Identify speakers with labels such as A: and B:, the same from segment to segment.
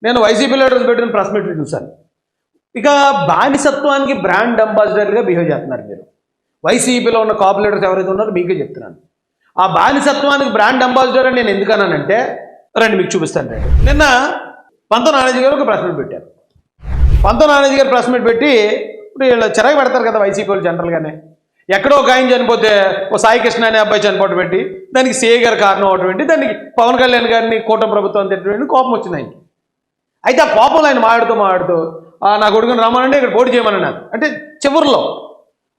A: నేను YCP leaders పెట్టిన press మీట్లు చూశాను. ఇక బానిసత్వానికి బ్రాండ్ అంబాసిడర్గా బిహేవ్ చేస్తున్నారు మీరు. వైసీపీలో ఉన్న కాపు లీడర్స్ ఎవరైతే ఉన్నారో మీకే చెప్తున్నాను. ఆ బానిసత్వానికి బ్రాండ్ అంబాసిడర్ అని నేను ఎందుకన్నానంటే రండి మీకు చూపిస్తాను. రండి. నిన్న పంతో నానాజీ గారు ఒక ప్రెస్ మీట్ పెట్టారు. పంతో నానాజీ గారు ప్రెస్ మీట్ పెట్టి వీళ్ళు చిరాకు పెడతారు కదా వైసీపీ వాళ్ళు జనరల్గానే. ఎక్కడో ఒక ఆయన చనిపోతే ఓ సాయి కృష్ణ అనే అబ్బాయి చనిపోవటం పెట్టి దానికి సిఐ గారు కారణం అవటం ఏంటి, దానికి పవన్ కళ్యాణ్ గారిని కూటమి ప్రభుత్వం తిట్టడం కోపం వచ్చింది ఆయనకి. అయితే ఆ కోపంలో ఆయన మాట్లాడుతూ నా కొడుకుని రమ్మనంటే ఇక్కడ పోటీ చేయమన్నారు. అంటే చివరిలో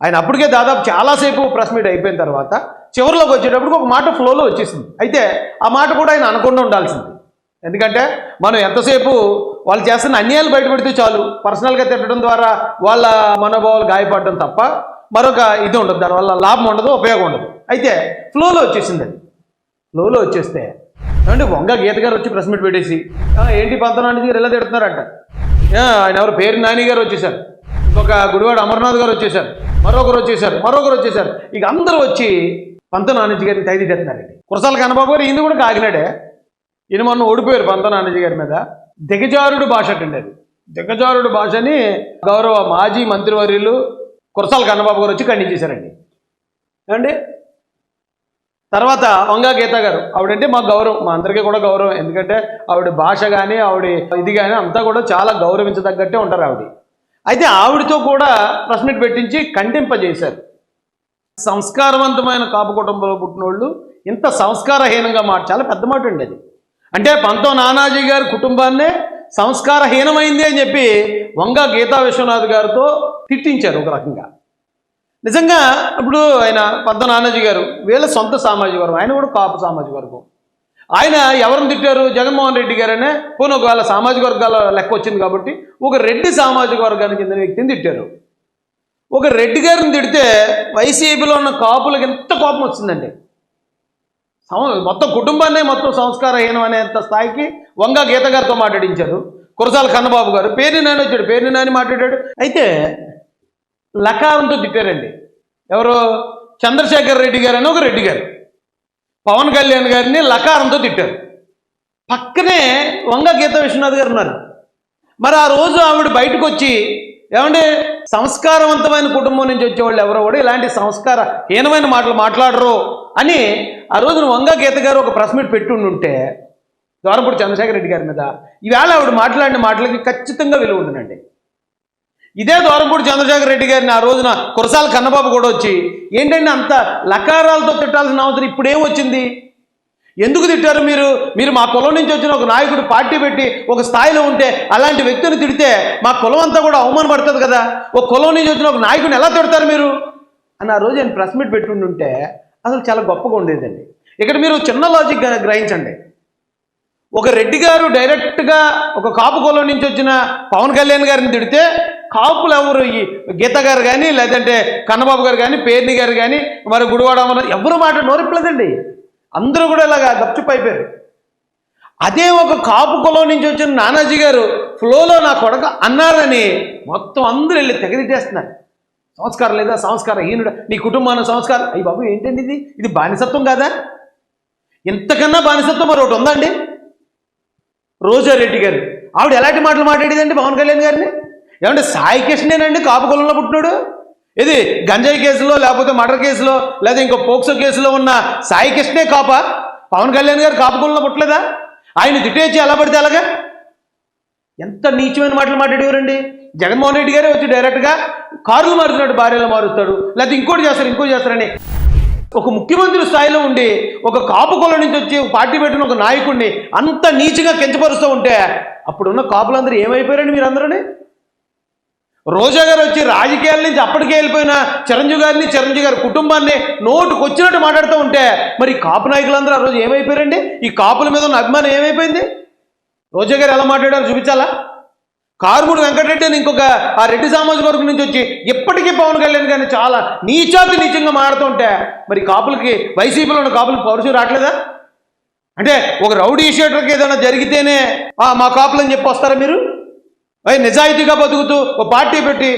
A: ఆయన అప్పటికే దాదాపు చాలాసేపు ప్రెస్ మీట్ అయిపోయిన తర్వాత చివరిలోకి వచ్చేటప్పుడు ఒక మాట ఫ్లోలో వచ్చేసింది. అయితే ఆ మాట కూడా ఆయన అనకుండా ఉండాల్సింది. ఎందుకంటే మనం ఎంతసేపు వాళ్ళు చేస్తున్న అన్యాయాలు బయటపెడితే చాలు, పర్సనల్గా తిట్టడం ద్వారా వాళ్ళ మనోభావాలు గాయపడడం తప్ప మరొక ఇది ఉండదు, దానివల్ల లాభం ఉండదు, ఉపయోగం ఉండదు. అయితే ఫ్లోలో వచ్చేసింది. అది ఫ్లోలో వచ్చేస్తే ఏమంటే వంగ గీత గారు వచ్చి ప్రెస్ మీట్ పెట్టేసి ఏంటి పంతో నాని గారు ఎలా తిడుతున్నారంట. ఆయన ఎవరు పేరు నాని గారు వచ్చేసారు, ఇంకొక గుడివాడ అమర్నాథ్ గారు వచ్చేసారు, మరొకరు వచ్చేసారు. ఇక అందరూ వచ్చి పంతో నాని గారిని తైది తిడుతున్నారండి. కురసాల కన్నబాబు గారు ఈయన కూడా కాకినాడే. ఈయన మొన్న ఓడిపోయారు పంతో నాని గారి మీద. దిగజారుడు భాష అండి అది. దిగజారుడు భాషని గౌరవ మాజీ మంత్రివర్యులు కురసాల కన్నబాబు గారు వచ్చి ఖండించేశారండి. ఏమండి తర్వాత వంగా గీత గారు, ఆవిడంటే మాకు గౌరవం, మా అందరికీ కూడా గౌరవం. ఎందుకంటే ఆవిడ భాష కానీ ఆవిడ ఇది కానీ అంతా కూడా చాలా గౌరవించదగ్గట్టే ఉంటారు ఆవిడ. అయితే ఆవిడతో కూడా ప్రెస్ మీట్ పెట్టించి ఖండింపజేశారు. సంస్కారవంతమైన కాపు కుటుంబంలో పుట్టిన వాళ్ళు ఇంత సంస్కారహీనంగా చాలా పెద్ద మాట అండి అది. అంటే పంతో నానాజీ గారి కుటుంబాన్నే సంస్కారహీనమైంది అని చెప్పి వంగా గీతా విశ్వనాథ్ గారితో తిట్టించారు ఒక రకంగా. నిజంగా ఇప్పుడు ఆయన పంతో నానాజీ గారు వీళ్ళ సొంత సామాజిక వర్గం, ఆయన కూడా కాపు సామాజిక వర్గం. ఆయన ఎవరిని తిట్టారు? జగన్మోహన్ రెడ్డి గారనే పోనీ ఒకవేళ సామాజిక వర్గాల లెక్క వచ్చింది కాబట్టి ఒక రెడ్డి సామాజిక వర్గానికి చెందిన వ్యక్తిని తిట్టారు. ఒక రెడ్డి గారిని తిడితే వైసీపీలో ఉన్న కాపులకు ఎంత కోపం వచ్చిందండి. మొత్తం కుటుంబాన్నే మొత్తం సంస్కారహీనం అనేంత స్థాయికి వంగా గీత గారితో మాట్లాడించారు. కురసాల కన్నబాబు గారు పేరుని నాని వచ్చాడు, పేరుని నాని మాట్లాడాడు. అయితే లకారంతో తిట్టారండి. ఎవరు? చంద్రశేఖర్ రెడ్డి గారు అని ఒక రెడ్డి గారు పవన్ కళ్యాణ్ గారిని లకారంతో తిట్టారు. పక్కనే వంగా గీత విశ్వనాథ్ గారు ఉన్నారు. మరి ఆ రోజు ఆవిడ బయటకు వచ్చి ఏమంటే సంస్కారవంతమైన కుటుంబం నుంచి వచ్చేవాళ్ళు ఎవరో కూడా ఇలాంటి సంస్కారహీనమైన మాటలు మాట్లాడరు అని ఆ రోజున వంగా గీత గారు ఒక ప్రెస్ మీట్ పెట్టి ఉంటే ద్వారంపూడి చంద్రశేఖర్ రెడ్డి గారి మీద ఈవేళ ఆవిడ మాట్లాడిన మాటలకి ఖచ్చితంగా విలువ ఉంటుందండి. ఇదే ద్వారంపూడి చంద్రశేఖర్ రెడ్డి గారిని ఆ రోజున కురసాల కన్నబాబు కూడా వచ్చి ఏంటంటే అంత లకారాలతో తిట్టాల్సిన అవసరం ఇప్పుడేం వచ్చింది, ఎందుకు తిట్టారు మీరు మా కులం నుంచి వచ్చిన ఒక నాయకుడు పార్టీ పెట్టి ఒక స్థాయిలో ఉంటే అలాంటి వ్యక్తిని తిడితే మా కులం అంతా కూడా అవమానపడుతుంది కదా, ఒక కులం నుంచి వచ్చిన ఒక నాయకుడిని ఎలా తిడతారు మీరు అని ఆ రోజు ఆయన ప్రెస్ మీట్ పెట్టుంటే అసలు చాలా గొప్పగా ఉండేదండి. ఇక్కడ మీరు చిన్న లాజిక్ గ్రహించండి. ఒక రెడ్డి గారు డైరెక్ట్గా ఒక కాపు కులం నుంచి వచ్చిన పవన్ కళ్యాణ్ గారిని తిడితే కాపులు ఎవరు, ఈ గీత గారు కానీ లేదంటే కన్నబాబు గారు కానీ పేర్ని గారు కానీ మరి గుడివాడ ఎవరు మాట నోరిప్పలేదండి. అందరూ కూడా ఇలాగా గప్చుప్ అయిపోయారు. అదే ఒక కాపు కులం నుంచి వచ్చిన నానాజీ గారు ఫ్లోలో నా కొడక అన్నారని మొత్తం అందరూ వెళ్ళి తెగదిట్టేస్తున్నారు. సంస్కారం లేదా, సంస్కారహీనుడు, నీ కుటుంబాన్ని సంస్కారం. అయ్యి బాబు ఏంటండి ఇది బానిసత్వం కాదా? ఇంతకన్నా బానిసత్వం మరి ఒకటి ఉందండి. రోజారెడ్డి గారు ఆవిడ ఎలాంటి మాటలు మాట్లాడేదండి పవన్ కళ్యాణ్ గారిని. ఏమంటే సాయి కృష్ణేనండి కాపు కులంలో పుట్టినాడు. ఇది గంజాయి కేసులో లేకపోతే మర్డర్ కేసులో లేదా ఇంకో పోక్సో కేసులో ఉన్న సాయి కృష్ణే కాపా? పవన్ కళ్యాణ్ గారు కాపు కులంలో పుట్టలేదా? ఆయన తిట్టేసి ఎలా పడితే అలాగా ఎంత నీచమైన మాటలు మాట్లాడేవారండి. జగన్మోహన్ రెడ్డి గారే వచ్చి డైరెక్ట్గా కారులు మారుతున్నాడు, భార్యలు మారుస్తాడు, లేకపోతే ఇంకోటి చేస్తారని ఒక ముఖ్యమంత్రి స్థాయిలో ఉండి ఒక కాపు కులం నుంచి వచ్చి పార్టీ పెట్టిన ఒక నాయకుడిని అంత నీచిగా కించపరుస్తూ ఉంటే అప్పుడున్న కాపులందరూ ఏమైపోయారండి మీరందరూని. రోజా గారు వచ్చి రాజకీయాల నుంచి అప్పటికే వెళ్ళిపోయిన చిరంజీవి గారి కుటుంబాన్ని నోటుకు వచ్చినట్టు మాట్లాడుతూ ఉంటే మరి కాపు నాయకులందరూ ఆ రోజు ఏమైపోయారండి. ఈ కాపుల మీద ఉన్న అభిమానం ఏమైపోయింది? రోజా గారు ఎలా మాట్లాడారో చూపించాలా? కారుమూడి వెంకటరెడ్డి అని ఇంకొక ఆ రెడ్డి సామాజిక వర్గం నుంచి వచ్చి ఇప్పటికీ పవన్ కళ్యాణ్ గారిని చాలా నీచంగా మాడుతుంటే మరి కాపులకి, వైసీపీలో ఉన్న కాపులకి పౌరుషం రావట్లేదా? అంటే ఒక రౌడీ షీటర్కి ఏదైనా జరిగితేనే మా కాపులని చెప్పి వస్తారా మీరు? నిజాయితీగా బతుకుతూ ఒక పార్టీ పెట్టి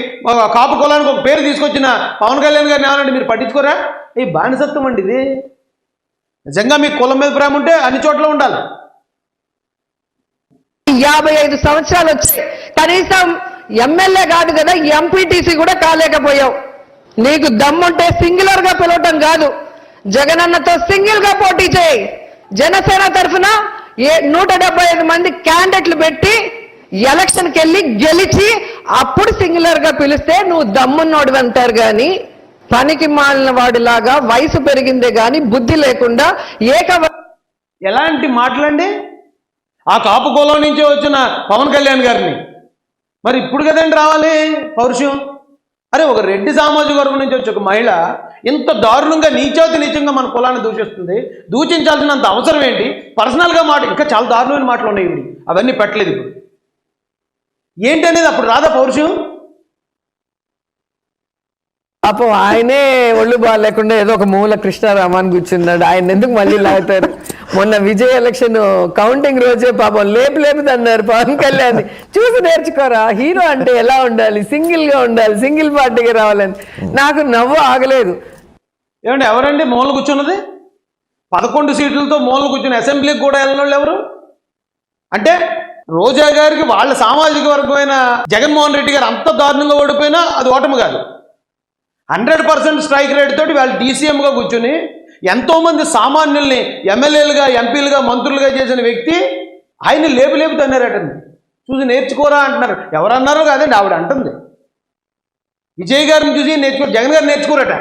A: కాపు కులానికి ఒక పేరు తీసుకొచ్చిన పవన్ కళ్యాణ్ గారిని ఏమనండి మీరు పట్టించుకోరా? ఈ బానిసత్వం అండి ఇది. నిజంగా మీకు కులం మీద ప్రేమ ఉంటే అన్ని చోట్ల ఉండాలి.
B: 55 సంవత్సరాలు వచ్చాయి, కనీసం ఎమ్మెల్యే కాదు కదా, ఎంపీటీసీ కూడా కాలేకపోయావు. నీకు దమ్ముంటే సింగులర్ గా పిలవటం కాదు, జగనన్నతో సింగిల్ గా పోటీ చేయి. జనసేన తరఫున 175 మంది క్యాండిడేట్లు పెట్టి ఎలక్షన్కి వెళ్ళి గెలిచి అప్పుడు సింగులర్ గా పిలిస్తే నువ్వు దమ్మున్నోడు అంటారు. కానీ పనికి మాలిన వాడిలాగా వయసు పెరిగిందే గాని బుద్ధి లేకుండా
A: ఎలాంటి మాటలండి? ఆ కాపు కులం నుంచి వచ్చిన పవన్ కళ్యాణ్ గారిని మరి ఇప్పుడు కదండి రావాలి పౌరుషం. అరే ఒక రెడ్డి సామాజిక వర్గం నుంచి వచ్చి ఒక మహిళ ఇంత దారుణంగా నీచంగా మన కులాన్ని దూషిస్తుంది, దూషించాల్సినంత అవసరం ఏంటి? పర్సనల్గా మాట ఇంకా చాలా దారుణమైన మాటలు ఉన్నాయి ఇవి, అవన్నీ పెట్టలేదు. ఇప్పుడు ఏంటనేది అప్పుడు రాదా పౌరుషం?
B: పాపం ఆయనే ఒళ్ళు బాగాలేకుండా ఏదో ఒక మూల కృష్ణారామాన్ని కూర్చున్నాడు, ఆయన ఎందుకు మళ్ళీ లాగుతారు? మొన్న విజయ్ ఎలక్షన్ కౌంటింగ్ రోజే పాపం లేపుదన్నారు పవన్ కళ్యాణ్. చూసి నేర్చుకోరా, హీరో అంటే ఎలా ఉండాలి, సింగిల్ గా ఉండాలి, సింగిల్ పార్టీగా రావాలని. నాకు నవ్వు ఆగలేదు.
A: ఏమంటే ఎవరండి మూల కూర్చున్నది? 11 సీట్లతో మూల కూర్చుని అసెంబ్లీకి కూడా వెళ్ళిన ఎవరు? అంటే రోజా గారికి వాళ్ళ సామాజిక వర్గమైన జగన్మోహన్ రెడ్డి గారు అంత దారుణంగా ఓడిపోయినా అది ఓటమి కాదు. 100% స్ట్రైక్ రేట్ తోటి వాళ్ళు డీసీఎంగా కూర్చుని ఎంతోమంది సామాన్యుల్ని ఎమ్మెల్యేలుగా, ఎంపీలుగా, మంత్రులుగా చేసిన వ్యక్తి ఆయన లేపు తన్నారటండి. చూసి నేర్చుకోరా అంటున్నారు. ఎవరన్నారో కాదండి, ఆవిడ అంటుంది. విజయ్ గారిని చూసి జగన్ గారు నేర్చుకోరట,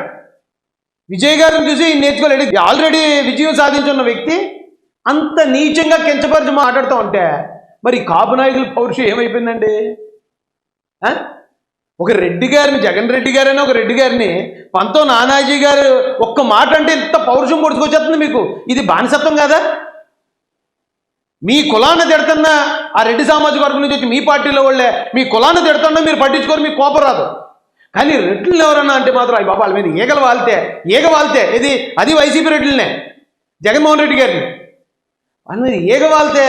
A: విజయ్ గారిని చూసి నేర్చుకోలేడు. ఆల్రెడీ విజయం సాధించున్న వ్యక్తి అంత నీచంగా కించపరిచి మాట్లాడుతూ ఉంటే మరి కాపు నాయకుల పౌరుషం ఏమైపోయిందండి? ఒక రెడ్డి గారిని, జగన్ రెడ్డి గారైనా ఒక రెడ్డి గారిని పంతో నానాజీ గారు ఒక్క మాట అంటే ఇంత పౌరుషం పొడుచుకొచ్చేస్తుంది మీకు. ఇది బానిసత్వం కదా? మీ కులాన్ని తిడుతున్న ఆ రెడ్డి సామాజిక వర్గం నుంచి వచ్చి మీ పార్టీలో వాళ్ళే మీ కులాన్ని తిడుతున్నా మీరు పట్టించుకోరు, మీకు కోపం రాదు. కానీ రెడ్లను ఎవరన్నా అంటే మాత్రం అయ్యి బాబా వాళ్ళ మీద ఈగ వాళ్తే ఇది అది వైసీపీ రెడ్లనే, జగన్మోహన్ రెడ్డి గారిని వాళ్ళ మీద ఈగ వాళ్తే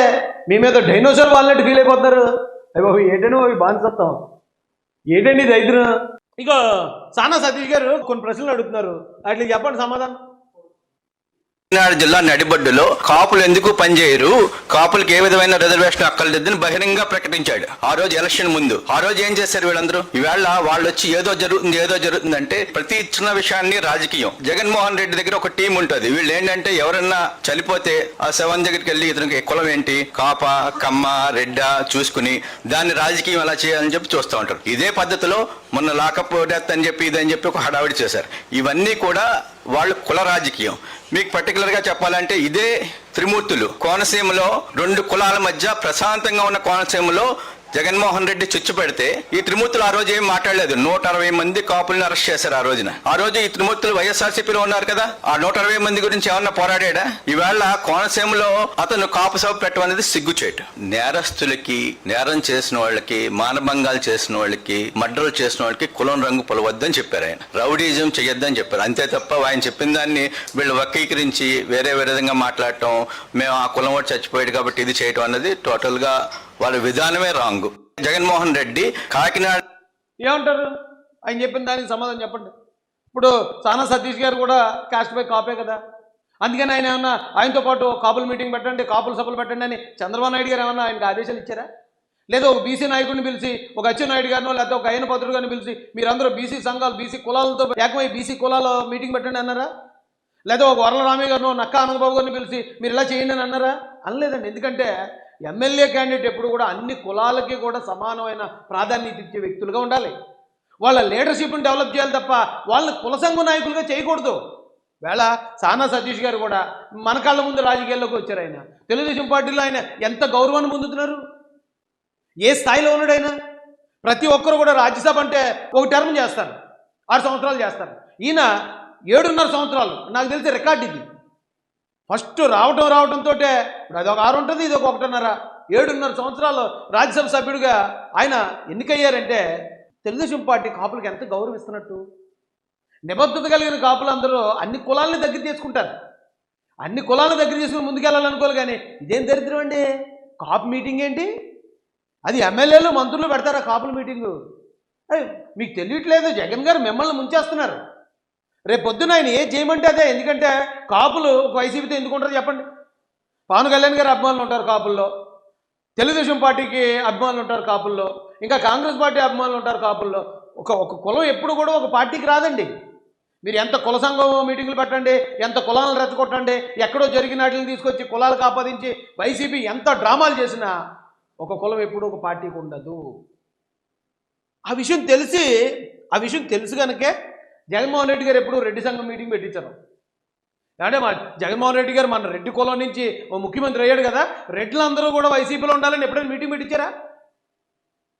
A: మీ మీద డైనోసార్ వాళ్ళని ఫీల్ అయిపోతున్నారు. అయ్యి బాబు ఏంటంటే అవి బానిసత్వం, ఏంటండి ఇది ఐదు. ఇక సానా సతీష్ గారు కొన్ని ప్రశ్నలు అడుగుతున్నారు, వాటికి చెప్పండి సమాధానం.
C: కాకినాడ జిల్లా నడిబొడ్డులో కాపులు ఎందుకు పనిచేయరు, కాపులకు ఏ విధమైన రిజర్వేషన్ అక్కర్లేదని బహిరంగంగా ప్రకటించాడు ఆ రోజు ఎలక్షన్ ముందు. ఆ రోజు ఏం చేశారు వీళ్ళందరూ? ఈవేళ వాళ్ళు వచ్చి ఏదో జరుగుతుంది అంటే ప్రతి చిన్న విషయాన్ని రాజకీయం. జగన్మోహన్ రెడ్డి దగ్గర ఒక టీం ఉంటుంది. వీళ్ళు ఏంటంటే ఎవరన్నా చనిపోతే ఆ శవం దగ్గరికి వెళ్ళి ఇతనికి కులం ఏంటి, కాప, కమ్మ, రెడ్డ చూసుకుని దాన్ని రాజకీయం ఎలా చేయాలని చెప్పి చూస్తూ ఉంటారు. ఇదే పద్ధతిలో మొన్న లాకప్ డెత్ అని చెప్పి ఇదని చెప్పి ఒక హడావిడి చేశారు. ఇవన్నీ కూడా వాళ్ళు కుల రాజకీయం. మీకు పర్టికులర్గా చెప్పాలంటే ఇదే త్రిమూర్తులు కోనసీమలో 2 కులాల మధ్య ప్రశాంతంగా ఉన్న కోనసీమలో జగన్మోహన్ రెడ్డి చుచ్చు పెడితే ఈ త్రిమూర్తులు ఆ రోజు ఏం మాట్లాడలేదు. 160 మంది కాపుల్ని అరెస్ట్ చేశారు ఆ రోజున. ఆ రోజు ఈ త్రిమూర్తులు వైఎస్ఆర్సీపీలో ఉన్నారు కదా, ఆ 160 మంది గురించి ఏమన్నా పోరాడా? ఈవేళ కోనసీమలో అతను కాపు సభ పెట్టమనేది సిగ్గుచేటు. నేరస్తులకి, నేరం చేసిన వాళ్ళకి, మానభంగాలు చేసిన వాళ్ళకి, మర్డర్లు చేసిన వాళ్ళకి కులం రంగు పొలవద్దని చెప్పారు ఆయన. రౌడీజం చెయ్యొద్దని చెప్పారు. అంతే తప్ప ఆయన చెప్పిన దాన్ని వీళ్ళు వక్రీకరించి వేరే విధంగా మాట్లాడటం, మేము ఆ కులం వాడు చచ్చిపోయాడు కాబట్టి ఇది చేయటం అన్నది టోటల్ గా వాళ్ళ విధానమే రాంగ్. జగన్మోహన్ రెడ్డి కాకినాడ
A: ఏమంటారు? ఆయన చెప్పిన దానికి సమాధానం చెప్పండి. ఇప్పుడు సానా సతీష్ గారు కూడా కాస్ట్ బై కాపే కదా, అందుకని ఆయన ఏమన్నా ఆయనతో పాటు కాపుల మీటింగ్ పెట్టండి, కాపుల సభలు పెట్టండి అని చంద్రబాబు నాయుడు గారు ఏమన్నా ఆయనకు ఆదేశాలు ఇచ్చారా? లేదా ఒక బీసీ నాయకుడిని పిలిచి, ఒక అచ్చెన్నాయుడు గారినో లేకపోతే ఒక అయ్యన పత్రుడు గారిని పిలిచి మీరందరూ బీసీ సంఘాలు, బీసీ కులాలతో ఏకమై బీసీ కులాల మీటింగ్ పెట్టండి అన్నారా? లేదా ఒక వరలరామయ్య గారినో, నక్కా ఆనందబాబు గారిని పిలిచి మీరు ఇలా చేయండి అని అన్నారా? అనలేదండి. ఎందుకంటే ఎమ్మెల్యే క్యాండిడేట్ ఎప్పుడు కూడా అన్ని కులాలకి కూడా సమానమైన ప్రాధాన్యత ఇచ్చే వ్యక్తులుగా ఉండాలి. వాళ్ళ లీడర్షిప్ని డెవలప్ చేయాలి తప్ప వాళ్ళని కుల సంఘ నాయకులుగా చేయకూడదు. వేళ సానా సతీష్ గారు కూడా మన కళ్ళ ముందు రాజకీయాల్లోకి వచ్చారు. ఆయన తెలుగుదేశం పార్టీలో ఆయన ఎంత గౌరవాన్ని పొందుతున్నారు, ఏ స్థాయిలో ఉన్నాడు ఆయన. ప్రతి ఒక్కరు కూడా రాజ్యసభ అంటే ఒక టర్మ్ చేస్తారు, 6 సంవత్సరాలు చేస్తారు. ఈయన 7.5 సంవత్సరాలు, నాకు తెలిసి రికార్డు ఇది. ఫస్ట్ రావడంతో అది ఒక 6 ఉంటుంది, ఇది ఒక 1.5. 7.5 సంవత్సరాలు రాజ్యసభ సభ్యుడిగా ఆయన ఎన్నికయ్యారంటే తెలుగుదేశం పార్టీ కాపులకు ఎంత గౌరవిస్తున్నట్టు. నిబద్ధత కలిగిన కాపులందరూ అన్ని కులాలని దగ్గర చేసుకుంటారు, అన్ని కులాలను దగ్గర చేసుకుని ముందుకెళ్ళాలనుకోవాలి. కానీ ఇదేం దరిద్రం అండి, కాపు మీటింగ్ ఏంటి? అది ఎమ్మెల్యేలు, మంత్రులు పెడతారా కాపుల మీటింగు? మీకు తెలియట్లేదు, జగన్ గారు మిమ్మల్ని ముంచేస్తున్నారు. రేపు పొద్దున ఆయన ఏం చేయమంటే అదే. ఎందుకంటే కాపులు వైసీపీతో ఎందుకు ఉంటారు చెప్పండి? పవన్ కళ్యాణ్ గారు అభిమానులు ఉంటారు కాపుల్లో, తెలుగుదేశం పార్టీకి అభిమానులు ఉంటారు కాపుల్లో, ఇంకా కాంగ్రెస్ పార్టీ అభిమానులు ఉంటారు కాపుల్లో. ఒక కులం ఎప్పుడు కూడా ఒక పార్టీకి రాదండి. మీరు ఎంత కుల సంఘం మీటింగులు పెట్టండి, ఎంత కులాలను రెచ్చగొట్టండి, ఎక్కడో జరిగిన వాటిని తీసుకొచ్చి కులాలకు ఆపాదించి వైసీపీ ఎంత డ్రామాలు చేసినా ఒక కులం ఎప్పుడు ఒక పార్టీకి ఉండదు. ఆ విషయం తెలుసు కనుకే జగన్మోహన్ రెడ్డి గారు ఎప్పుడు రెడ్డి సంఘం మీటింగ్ పెట్టించారు. అంటే మా జగన్మోహన్ రెడ్డి గారు మన రెడ్డి కులం నుంచి ఓ ముఖ్యమంత్రి అయ్యాడు కదా, రెడ్లందరూ కూడా వైసీపీలో ఉండాలని ఎప్పుడైనా మీటింగ్ పెట్టించారా?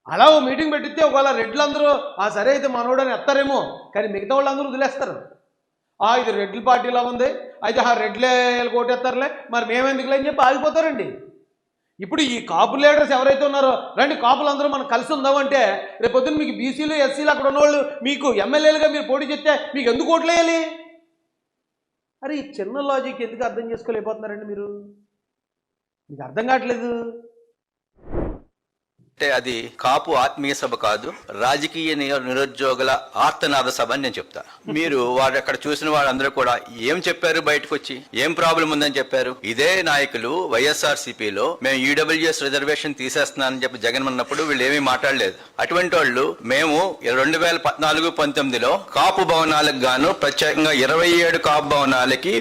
A: అలా ఓ మీటింగ్ పెట్టిస్తే ఒకవేళ రెడ్లందరూ సరే అయితే మనోడని ఎత్తారేమో, కానీ మిగతా వాళ్ళందరూ వదిలేస్తారు. ఇది రెడ్ల పార్టీలా ఉంది, అయితే రెడ్లే కోటేస్తారులే, మరి మేమెందుకులే అని చెప్పి ఆగిపోతారండి. ఇప్పుడు ఈ కాపు లీడర్స్ ఎవరైతే ఉన్నారో, రండి కాపులందరూ మనం కలిసి ఉందామంటే రేపొద్దున మీకు బీసీలు ఎస్సీలు అక్కడ ఉన్నవాళ్ళు మీకు ఎమ్మెల్యేలుగా మీరు పోటీ చేస్తే మీకు ఎందుకు ఓట్లు వేయాలి? అరే ఈ చిన్న లాజిక్ ఎందుకు అర్థం చేసుకోలేకపోతున్నారండి మీరు? మీకు అర్థం కావట్లేదు.
C: అంటే అది కాపు ఆత్మీయ సభ కాదు, రాజకీయ నిరుద్యోగుల ఆర్తనాద సభ అని నేను చెప్తా. మీరు వాడు అక్కడ చూసిన వాళ్ళందరూ కూడా ఏం చెప్పారు, బయటకు వచ్చి ఏం ప్రాబ్లం ఉందని చెప్పారు. ఇదే నాయకులు వైఎస్ఆర్సీపీలో మేము ఈడబ్ల్యూఎస్ రిజర్వేషన్ తీసేస్తున్నానని చెప్పి జగన్ అన్నప్పుడు వీళ్ళు ఏమీ మాట్లాడలేదు. అటువంటి వాళ్ళు మేము 2014-19లో కాపు భవనాలకు గాను ప్రత్యేకంగా 27 కాపు భవనాలకి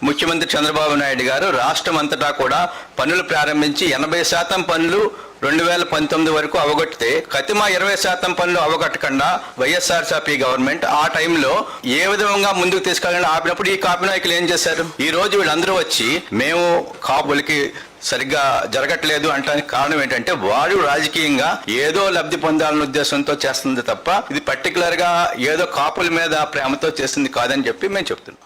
C: ముఖ్యమంత్రి చంద్రబాబు నాయుడు గారు రాష్ట్రం అంతటా కూడా పనులు ప్రారంభించి 80% పనులు 2019 వరకు అవగొట్టితే కతిమా 20% పనులు అవగొట్టకుండా వైఎస్ఆర్సీపీ గవర్నమెంట్ ఆ టైంలో ఏ విధంగా ముందుకు తీసుకెళ్ళాలని ఆపినప్పుడు ఈ కాపు నాయకులు ఏం చేశారు? ఈ రోజు వీళ్ళందరూ వచ్చి మేము కాపులకి సరిగ్గా జరగట్లేదు అంటానికి కారణం ఏంటంటే వారు రాజకీయంగా ఏదో లబ్ధి పొందాలన్న ఉద్దేశంతో చేస్తుంది తప్ప ఇది పర్టికులర్ గా ఏదో కాపుల మీద ప్రేమతో చేస్తుంది కాదని చెప్పి మేము చెప్తున్నాం.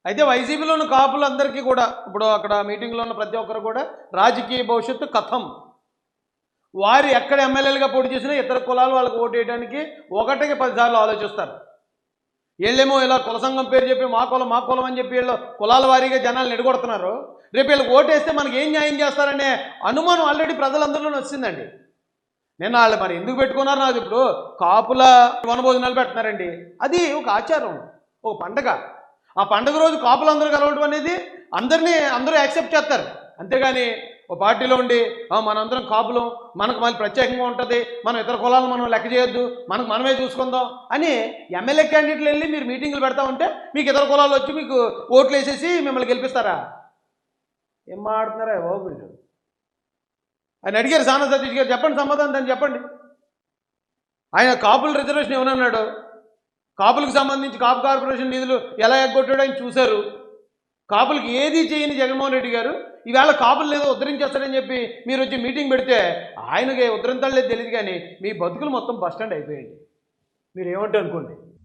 A: అయితే వైసీపీలో ఉన్న కాపులందరికీ కూడా ఇప్పుడు అక్కడ మీటింగ్లో ఉన్న ప్రతి ఒక్కరు కూడా రాజకీయ భవిష్యత్తు కథం. వారు ఎక్కడ ఎమ్మెల్యేలుగా పోటీ చేసినా ఇతర కులాలు వాళ్ళకి ఓటు వేయడానికి 1కి 10 సార్లు ఆలోచిస్తారు. వీళ్ళేమో ఇలా కుల సంఘం పేరు చెప్పి మా కులం అని చెప్పి వీళ్ళు కులాల వారీగా జనాలను ఎడగొడుతున్నారు. రేపు వీళ్ళకి ఓటు వేస్తే మనకి ఏం న్యాయం చేస్తారనే అనుమానం ఆల్రెడీ ప్రజలందరిలోనే వచ్చిందండి. నేను వాళ్ళు మరి ఎందుకు పెట్టుకున్నారు నాకు ఇప్పుడు కాపుల వనభోజనాలు పెడుతున్నారండి. అది ఒక ఆచారం, ఒక పండగ. ఆ పండుగ రోజు కాపులందరూ కలవడం అనేది అందరూ యాక్సెప్ట్ చేస్తారు. అంతేగాని ఓ పార్టీలో ఉండి మనందరం కాపులం, మనకు మళ్ళీ ప్రత్యేకంగా ఉంటుంది, మనం ఇతర కులాలను మనం లెక్క చేయొద్దు, మనమే చూసుకుందాం అని ఎమ్మెల్యే క్యాండిడేట్లు వెళ్ళి మీరు మీటింగులు పెడతా ఉంటే మీకు ఇతర కులాలు వచ్చి మీకు ఓట్లు వేసేసి మిమ్మల్ని గెలిపిస్తారా? ఏం మాట్లాడుతున్నారా బాబు మీరు? ఆయన అడిగారు సానా సతీష్ గారు, చెప్పండి సమాధానం దాన్ని చెప్పండి. ఆయన కాపుల రిజర్వేషన్ ఏమన్నాడు? కాపులకు సంబంధించి కాపు కార్పొరేషన్ నిధులు ఎలా ఎగ్గొట్టాడో ఆయన చూశారు. కాపులకి ఏది చేయని జగన్మోహన్ రెడ్డి గారు ఈవేళ కాపులు లేదో ఉద్ధరించేస్తారని చెప్పి మీరు వచ్చి మీటింగ్ పెడితే ఆయనకి ఉద్ధరింతాడు లేదు తెలియదు, కానీ మీ బతుకులు మొత్తం బస్టాండ్ అయిపోయాయండి. మీరు ఏమంటే అనుకోండి.